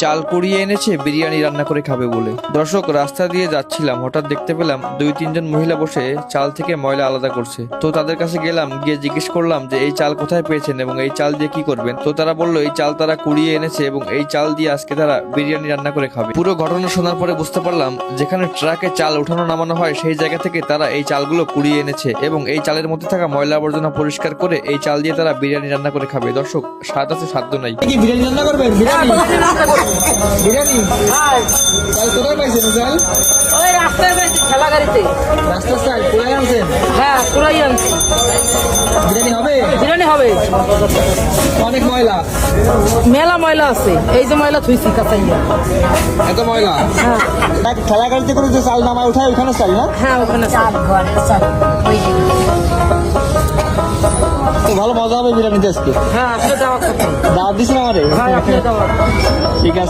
চাল কুড়িয়ে এনেছে বিরিয়ানি রান্না করে খাবে বলে। দর্শক, রাস্তা দিয়ে যাচ্ছিলাম, হঠাৎ দেখতে পেলাম 2-3 জন মহিলা বসে চাল থেকে ময়লা আলাদা করছে। তো তাদের কাছে গেলাম, গিয়ে জিজ্ঞেস করলাম যে এই চাল কোথায় পেয়েছেন এবং এই চাল দিয়ে কি করবেন। তো তারা বললো এই চাল তারা কুড়িয়ে এনেছে এবং এই চাল দিয়ে আজকে তারা বিরিয়ানি রান্না করে খাবে। পুরো ঘটনা শোনার পরে বুঝতে পারলাম যেখানে ট্রাকে চাল উঠানো নামানো হয় সেই জায়গা থেকে তারা এই চালগুলো কুড়িয়ে এনেছে এবং এই চালের মধ্যে থাকা ময়লা আবর্জনা পরিষ্কার করে এই চাল দিয়ে তারা বিরিয়ানি রান্না করে খাবে। দর্শক, স্বাদ আছে সাধ্য নাই। কি বিরিয়ানি রান্না করবেন? বিরিয়ানি বিরিয়ানি চাল কোথায় পাইছেন? চাল ওই রাস্তায় বেশি ঠেলা গাড়িতে। রাস্তার চাল কোথায় আনছেন? হ্যাঁ, কুড়াই আনছি। বিরিয়ানি হবে? বিরিয়ানি হবে। অনেক ময়লা, মেলা ময়লা আছে, এই যে ময়লা থুইছি কাঁচাইয়া। এত ময়লা। হ্যাঁ নাকি ঠেলা গাড়িতে করে যে চাল নামায় উঠায় ওখানে চাল না? হ্যাঁ, ওখানে তো ভালো মজা হবে বিরিয়ানিতে আজকে। হ্যাঁ, আপনি দাওয়াত করতেন। দাওয়াত দিচ্ছেন আমারে? হ্যাঁ, আপনি দাওয়াত। ঠিক আছে।